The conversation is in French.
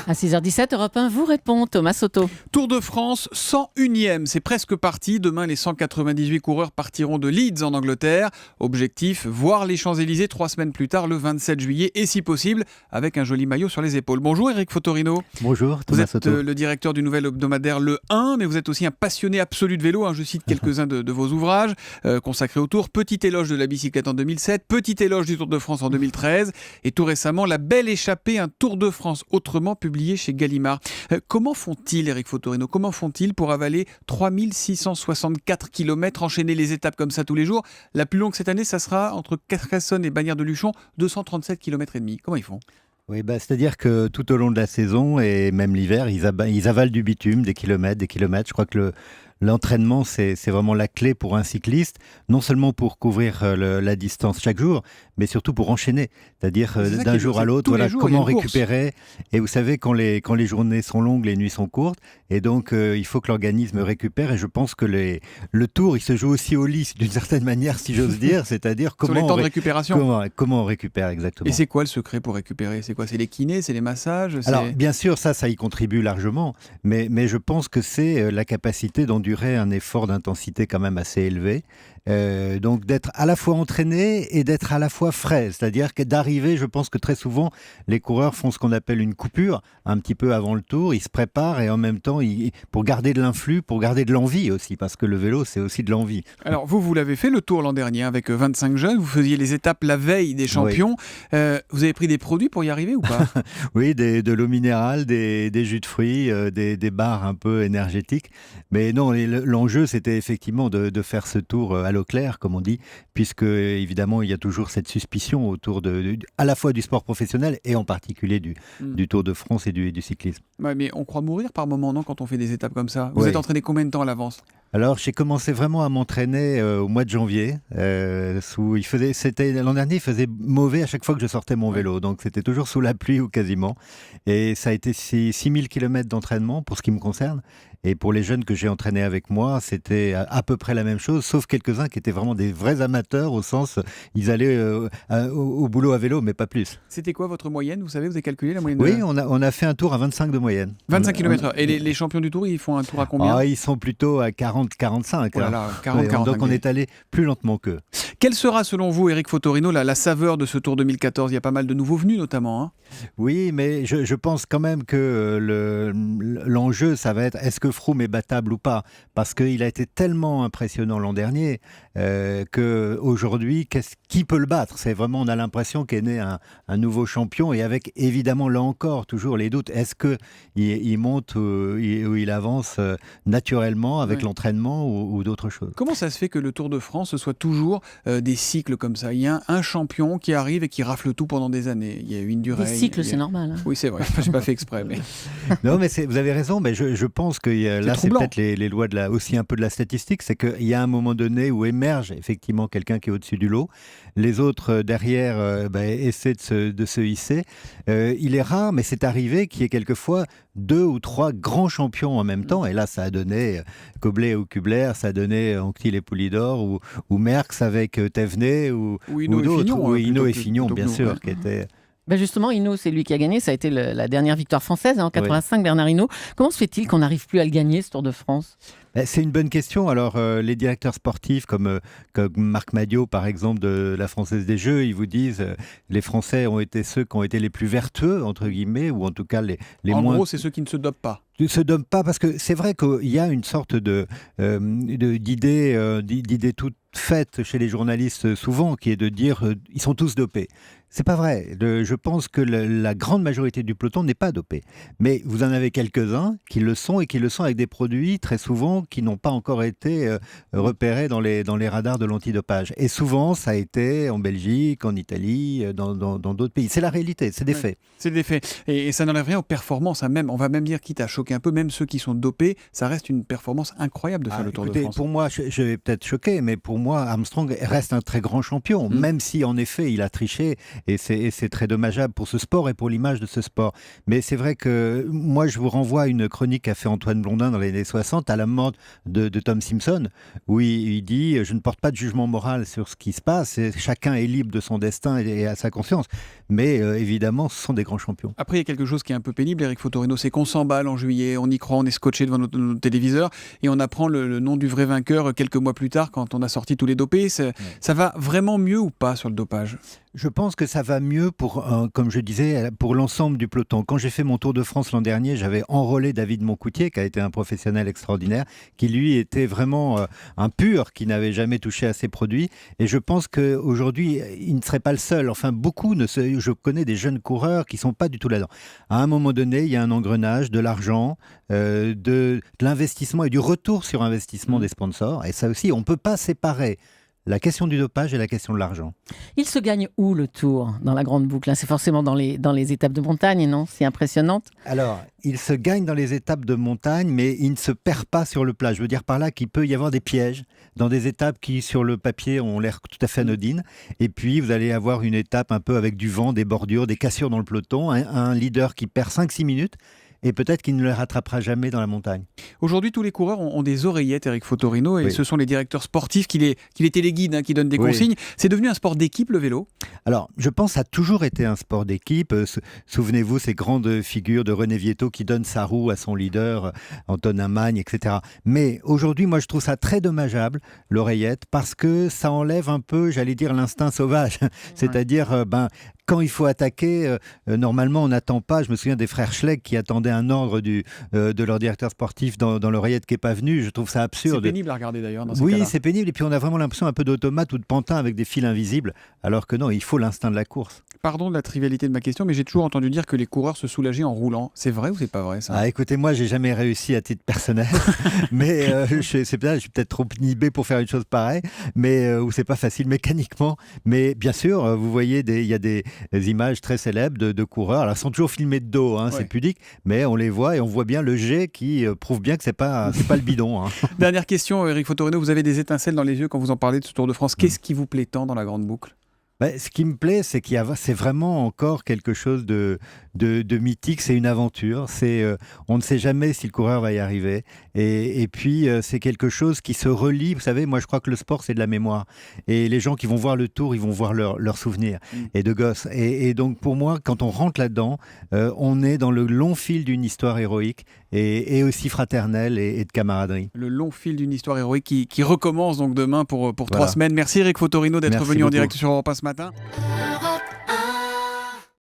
À 6h17, Europe 1 vous répond, Thomas Soto. Tour de France, 101e, c'est presque parti. Demain, les 198 coureurs partiront de Leeds en Angleterre. Objectif, voir les Champs-Élysées 3 semaines plus tard, le 27 juillet, et si possible, avec un joli maillot sur les épaules. Bonjour Eric Fotorino. Bonjour Thomas Soto. Vous êtes le directeur du nouvel hebdomadaire Le 1, mais vous êtes aussi un passionné absolu de vélo. Je cite quelques-uns de vos ouvrages consacrés au Tour. Petit éloge de la bicyclette en 2007, petit éloge du Tour de France en 2013, et tout récemment, La Belle Échappée, un Tour de France autrement, publié chez Gallimard. Comment font-ils, Eric Fotorino, comment font-ils pour avaler 3664 km, enchaîner les étapes comme ça tous les jours? La plus longue cette année, ça sera entre Carcassonne et Bagnères de Luchon, 237 km et demi. Comment ils font? Oui, c'est-à-dire que tout au long de la saison et même l'hiver, ils avalent du bitume, des kilomètres. Je crois que l'entraînement, c'est vraiment la clé pour un cycliste, non seulement pour couvrir la distance chaque jour, mais surtout pour enchaîner. C'est-à-dire d'un jour à l'autre, comment récupérer. Et vous savez, quand les journées sont longues, les nuits sont courtes, et donc il faut que l'organisme récupère. Et je pense que le Tour, il se joue aussi au lit, d'une certaine manière, si j'ose dire, c'est-à-dire sur les temps de récupération. Comment on récupère exactement. Et c'est quoi le secret pour récupérer? C'est quoi? C'est les kinés, c'est les massages? Alors, bien sûr, ça y contribue largement, mais je pense que c'est la capacité d'endurer un effort d'intensité quand même assez élevé. Donc d'être à la fois entraîné et d'être à la fois frais, c'est-à-dire que d'arriver, je pense que très souvent les coureurs font ce qu'on appelle une coupure un petit peu avant le Tour, ils se préparent et en même temps pour garder de l'influx, pour garder de l'envie aussi, parce que le vélo c'est aussi de l'envie. Alors vous l'avez fait le Tour l'an dernier avec 25 jeunes, vous faisiez les étapes la veille des champions. Oui. Vous avez pris des produits pour y arriver ou pas? Oui, de l'eau minérale, des jus de fruits, des barres un peu énergétiques, mais non, l'enjeu c'était effectivement de faire ce Tour à l'eau claire, comme on dit, puisque évidemment il y a toujours cette suspicion autour à la fois du sport professionnel et en particulier du Tour de France et du cyclisme. Ouais, mais on croit mourir par moment, non, quand on fait des étapes comme ça? Vous êtes entraîné combien de temps à l'avance? Alors, j'ai commencé vraiment à m'entraîner au mois de janvier. L'an dernier, il faisait mauvais à chaque fois que je sortais mon vélo. Donc, c'était toujours sous la pluie ou quasiment. Et ça a été 6000 km d'entraînement pour ce qui me concerne. Et pour les jeunes que j'ai entraînés avec moi, c'était à peu près la même chose, sauf quelques-uns qui étaient vraiment des vrais amateurs, au sens, ils allaient au boulot à vélo, mais pas plus. C'était quoi votre moyenne? Vous savez, vous avez calculé la moyenne? Oui, on a fait un tour à 25 de moyenne. 25 km/h. Et les champions du Tour, ils font un tour à combien? Ils sont plutôt à 40-45. Oh là là, 40-45. Donc on est allé plus lentement qu'eux. Quelle sera, selon vous, Eric Fotorino, la saveur de ce Tour 2014? Il y a pas mal de nouveaux venus, notamment. Oui, mais je pense quand même que l'enjeu, ça va être est-ce que Froome est battable ou pas? Parce qu'il a été tellement impressionnant l'an dernier qu'aujourd'hui, qui peut le battre? C'est vraiment, on a l'impression qu'est né un nouveau champion, et avec évidemment là encore toujours les doutes. Est-ce qu'il monte ou il avance naturellement avec l'entraînement ou d'autres choses? Comment ça se fait que le Tour de France, ce soit toujours des cycles comme ça? Il y a un champion qui arrive et qui rafle tout pendant des années. Il y a eu Indurain. Des cycles, c'est normal. Oui, c'est vrai. Je n'ai pas fait exprès. Mais... Non, mais vous avez raison. Mais je pense que là, c'est peut-être les lois aussi un peu de la statistique. C'est qu'il y a un moment donné où émerge effectivement quelqu'un qui est au-dessus du lot. Les autres derrière essaient de se hisser. Il est rare, mais c'est arrivé qu'il y ait quelquefois 2 ou 3 grands champions en même temps. Et là, ça a donné Koblet ou Kubler, ça a donné Anquetil et Poulidor, ou Merckx avec Thévenet, ou d'autres. Ou Hinault et Fignon, bien sûr, qui étaient... Justement, Hinault, c'est lui qui a gagné. Ça a été la dernière victoire française en 85, Bernard Hinault. Comment se fait-il qu'on n'arrive plus à le gagner, ce Tour de France? C'est une bonne question. Alors, les directeurs sportifs comme Marc Madiot, par exemple, de la Française des Jeux, ils vous disent les Français ont été ceux qui ont été les plus vertueux, entre guillemets, ou en tout cas les moins... En gros, c'est ceux qui ne se dopent pas. Ne se dopent pas, parce que c'est vrai qu'il y a une sorte d'idée toute faite chez les journalistes souvent, qui est de dire ils sont tous dopés. C'est pas vrai. Je pense que la grande majorité du peloton n'est pas dopé. Mais vous en avez quelques-uns qui le sont, et qui le sont avec des produits très souvent qui n'ont pas encore été repérés dans les radars de l'antidopage. Et souvent, ça a été en Belgique, en Italie, dans d'autres pays. C'est la réalité, c'est des faits. C'est des faits. Et ça n'enlève rien aux performances. On va même dire, quitte à choquer un peu, même ceux qui sont dopés, ça reste une performance incroyable de faire le Tour de France. Pour moi, je vais peut-être choquer, mais pour moi, Armstrong reste un très grand champion, même si en effet, il a triché. Et c'est très dommageable pour ce sport et pour l'image de ce sport. Mais c'est vrai que moi, je vous renvoie à une chronique qu'a fait Antoine Blondin dans les années 60, à la mort excellente de Tom Simpson, où il dit « Je ne porte pas de jugement moral sur ce qui se passe, et chacun est libre de son destin et à sa conscience ». Mais évidemment, ce sont des grands champions. Après, il y a quelque chose qui est un peu pénible, Eric Fotorino, c'est qu'on s'emballe en juillet, on y croit, on est scotché devant nos téléviseurs, et on apprend le nom du vrai vainqueur quelques mois plus tard, quand on a sorti tous les dopés. Ça va vraiment mieux ou pas sur le dopage ? Je pense que ça va mieux pour, comme je disais, pour l'ensemble du peloton. Quand j'ai fait mon Tour de France l'an dernier, j'avais enrôlé David Moncoutier, qui a été un professionnel extraordinaire, qui lui était vraiment un pur, qui n'avait jamais touché à ces produits. Et je pense qu'aujourd'hui, il ne serait pas le seul. Enfin, je connais des jeunes coureurs qui ne sont pas du tout là-dedans. À un moment donné, il y a un engrenage, de l'argent, de l'investissement et du retour sur investissement des sponsors. Et ça aussi, on ne peut pas séparer la question du dopage et la question de l'argent. Il se gagne où le Tour dans la grande boucle ? C'est forcément dans les étapes de montagne, non ? C'est impressionnant. Alors, il se gagne dans les étapes de montagne, mais il ne se perd pas sur le plat. Je veux dire par là qu'il peut y avoir des pièges dans des étapes qui, sur le papier, ont l'air tout à fait anodines. Et puis, vous allez avoir une étape un peu avec du vent, des bordures, des cassures dans le peloton, un leader qui perd 5-6 minutes. Et peut-être qu'il ne le rattrapera jamais dans la montagne. Aujourd'hui, tous les coureurs ont des oreillettes, Eric Fotorino, et oui. Ce sont les directeurs sportifs qui les téléguident, qui donnent des consignes. C'est devenu un sport d'équipe, le vélo ? Alors, je pense que ça a toujours été un sport d'équipe. Souvenez-vous, ces grandes figures de René Vietto qui donne sa roue à son leader, Antonin Magne, etc. Mais aujourd'hui, moi, je trouve ça très dommageable, l'oreillette, parce que ça enlève un peu, j'allais dire, l'instinct sauvage. C'est-à-dire, quand il faut attaquer, normalement, on n'attend pas. Je me souviens des frères Schleck qui attendaient un ordre de leur directeur sportif dans l'oreillette qui n'est pas venu. Je trouve ça absurde. C'est pénible à regarder d'ailleurs dans ces Oui, cas-là. c'est pénible. Et puis on a vraiment l'impression un peu d'automate ou de pantin avec des fils invisibles. Alors que non, il faut l'instinct de la course. Pardon de la trivialité de ma question, mais j'ai toujours entendu dire que les coureurs se soulageaient en roulant. C'est vrai ou c'est pas vrai ça ? Ah, écoutez, moi, j'ai jamais réussi à titre personnel. Mais je suis peut-être trop inhibé pour faire une chose pareille. Mais où c'est pas facile mécaniquement. Mais bien sûr, vous voyez, il y a des images très célèbres de coureurs. Alors, elles sont toujours filmées de dos, c'est pudique, mais on les voit et on voit bien le jet qui prouve bien que c'est pas le bidon. Dernière question, Eric Fotorino, vous avez des étincelles dans les yeux quand vous en parlez de ce Tour de France. Qu'est-ce qui vous plaît tant dans la grande boucle ? Ce qui me plaît, c'est c'est vraiment encore quelque chose de mythique, c'est une aventure, on ne sait jamais si le coureur va y arriver, et puis c'est quelque chose qui se relie, vous savez, moi je crois que le sport c'est de la mémoire, et les gens qui vont voir le Tour, ils vont voir leurs souvenirs, et de gosses, et donc pour moi, quand on rentre là-dedans, on est dans le long fil d'une histoire héroïque, et aussi fraternelle et de camaraderie. Le long fil d'une histoire héroïque qui recommence donc demain pour 3 semaines. Merci Eric Fotorino d'être venu en direct sur Europe 1 ce matin.